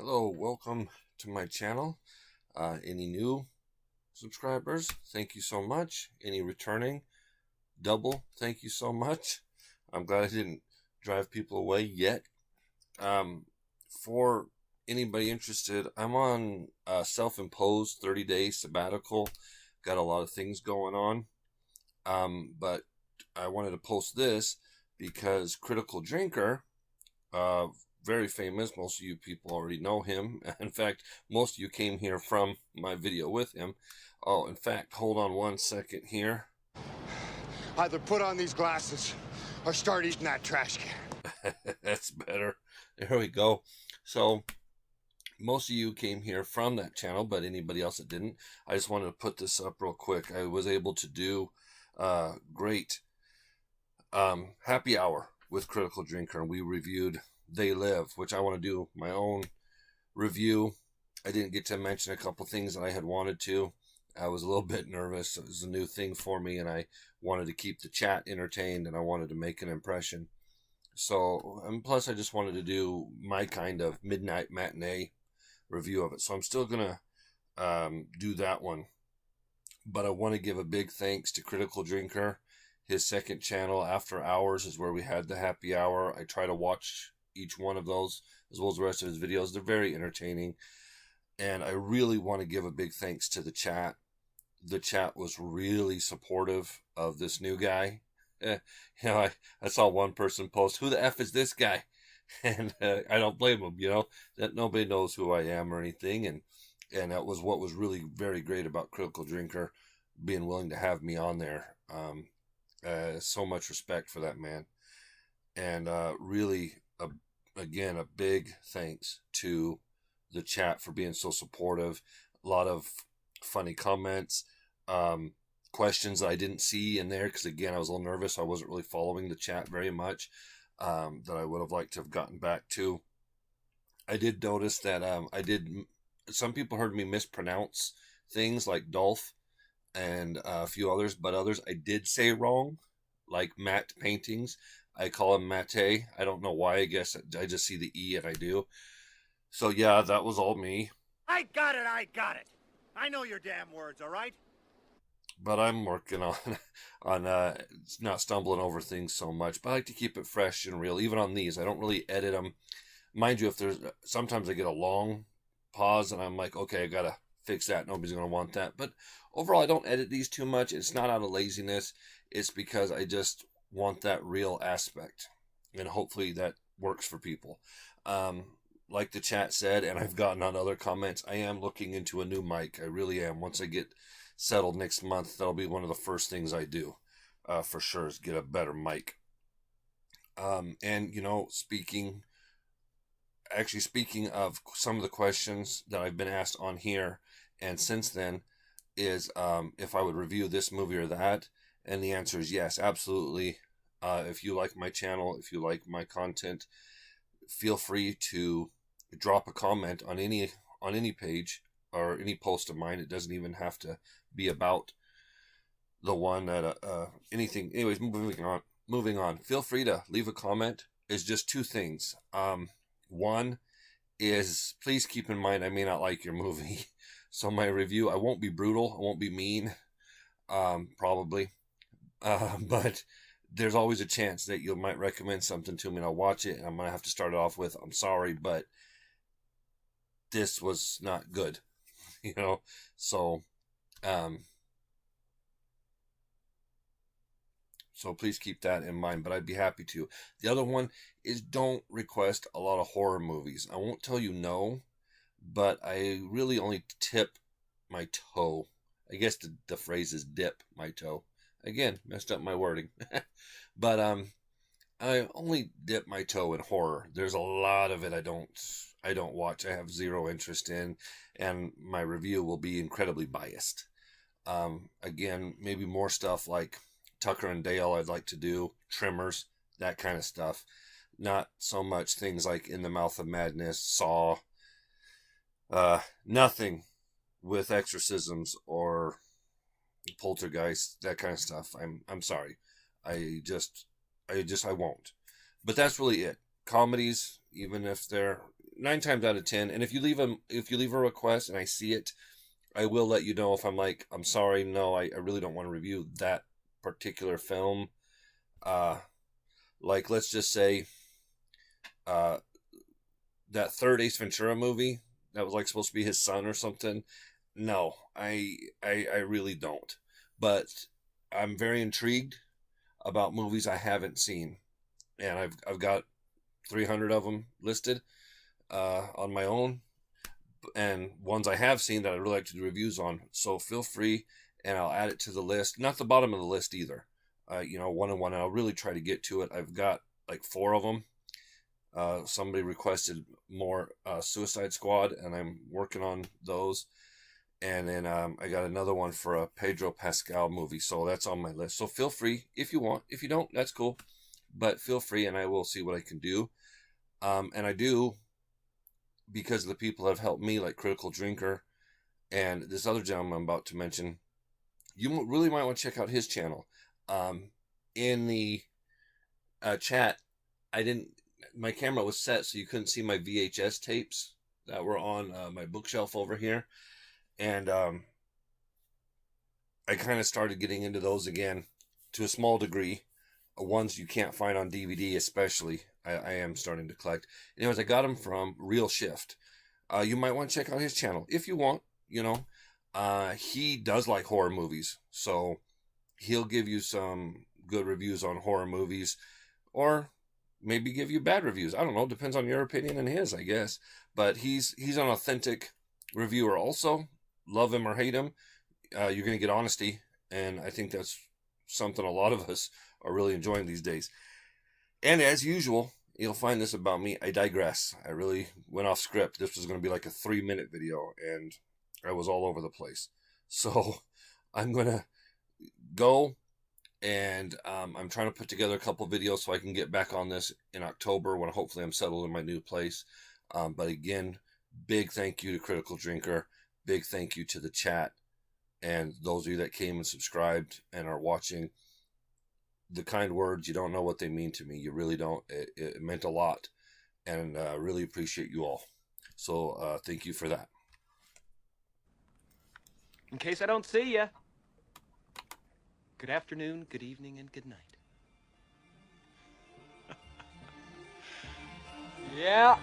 Hello, welcome to my channel. Any new subscribers, thank you so much. Any returning, double, thank you so much. I'm glad I didn't drive people away yet. For anybody interested, I'm on a self-imposed 30-day sabbatical. Got a lot of things going on. But I wanted to post this because Critical Drinker, very famous. Most of you people already know him. In fact, most of you came here from my video with him. Oh, in fact, hold on one second here. Either put on these glasses or start eating that trash can. That's better. There we go. So, most of you came here from that channel, but anybody else that didn't, I just wanted to put this up real quick. I was able to do great happy hour with Critical Drinker, and we reviewed They Live, which I want to do my own review. I didn't get to mention a couple things that I had wanted to. I was a little bit nervous. It was a new thing for me, and I wanted to keep the chat entertained, and I wanted to make an impression. So, and plus I just wanted to do my kind of midnight matinee review of it. So I'm still going to do that one. But I want to give a big thanks to Critical Drinker. His second channel, After Hours, is where we had the happy hour. I try to watch each one of those as well as the rest of his videos. They're very entertaining. And I really want to give a big thanks to the chat. The chat was really supportive of this new guy. I saw one person post, "Who the F is this guy?" And I don't blame him, that nobody knows who I am or anything. And that was what was really very great about Critical Drinker being willing to have me on there. So much respect for that man. And really, again, a big thanks to the chat for being so supportive. A lot of funny comments, questions that I didn't see in there because, again, I was a little nervous. I wasn't really following the chat very much, that I would have liked to have gotten back to. I did notice that some people heard me mispronounce things like Dolph and a few others, but others I did say wrong, like matte paintings. I call them matte. I don't know why. I guess I just see the E and I do. So yeah, that was all me. I got it. I know your damn words, all right? But I'm working on not stumbling over things so much. But I like to keep it fresh and real. Even on these, I don't really edit them. Mind you, if there's sometimes I get a long pause and I'm like, okay, I gotta fix that. Nobody's gonna want that. But overall, I don't edit these too much. It's not out of laziness. It's because I just want that real aspect, and hopefully that works for people. Like the chat said, and I've gotten on other comments, I am looking into a new mic. I really am. Once I get settled next month, that'll be one of the first things I do, for sure, is get a better mic. And speaking of some of the questions that I've been asked on here, and since then, is if I would review this movie or that, and the answer is yes, absolutely. If you like my channel, if you like my content, feel free to drop a comment on any page or any post of mine. It doesn't even have to be about the one that anything. Anyways, moving on. Feel free to leave a comment. It's just two things. One is, please keep in mind I may not like your movie. So my review, I won't be brutal, I won't be mean, probably. But there's always a chance that you might recommend something to me and I'll watch it, and I'm going to have to start it off with, "I'm sorry, but this was not good." So, so please keep that in mind, but I'd be happy to. The other one is, don't request a lot of horror movies. I won't tell you no, but I really only tip my toe. I guess the phrase is dip my toe. Again, messed up my wording. But I only dip my toe in horror. There's a lot of it I don't watch. I have zero interest in, and my review will be incredibly biased. Again, maybe more stuff like Tucker and Dale I'd like to do, Tremors, that kind of stuff. Not so much things like In the Mouth of Madness, Saw, nothing with exorcisms or poltergeist, that kind of stuff. I'm sorry. I won't. But that's really it. Comedies, even if they're 9 times out of 10. And if you leave a request and I see it, I will let you know if I'm like, I'm sorry, no, I really don't want to review that particular film. Like, let's just say, uh, that third Ace Ventura movie that was like supposed to be his son or something. No, I really don't. But I'm very intrigued about movies I haven't seen, and I've got 300 of them listed on my own, and ones I have seen that I'd really like to do reviews on. So feel free, and I'll add it to the list. Not the bottom of the list either. One and one, and I'll really try to get to it. I've got like 4 of them. Somebody requested more Suicide Squad, and I'm working on those. And then I got another one for a Pedro Pascal movie, so that's on my list. So feel free if you want. If you don't, that's cool. But feel free, and I will see what I can do. And I do, because the people have helped me, like Critical Drinker and this other gentleman I'm about to mention. You really might want to check out his channel. In the chat, my camera was set so you couldn't see my VHS tapes that were on my bookshelf over here. And I kind of started getting into those again to a small degree. Ones you can't find on DVD, especially. I am starting to collect. Anyways, I got them from Real Shift. You might want to check out his channel if you want. He does like horror movies, so he'll give you some good reviews on horror movies, or maybe give you bad reviews. I don't know. Depends on your opinion and his, I guess. But he's an authentic reviewer also. Love him or hate him, you're going to get honesty, and I think that's something a lot of us are really enjoying these days. And as usual, you'll find this about me. I digress. I really went off script. This was going to be like a 3-minute video, and I was all over the place. So I'm going to go, and I'm trying to put together a couple videos so I can get back on this in October when hopefully I'm settled in my new place. But again, big thank you to Critical Drinker. Big thank you to the chat and those of you that came and subscribed and are watching. The kind words, you don't know what they mean to me. You really don't. It meant a lot, and I really appreciate you all. So thank you for that. In case I don't see ya, good afternoon, good evening, and good night. Yeah.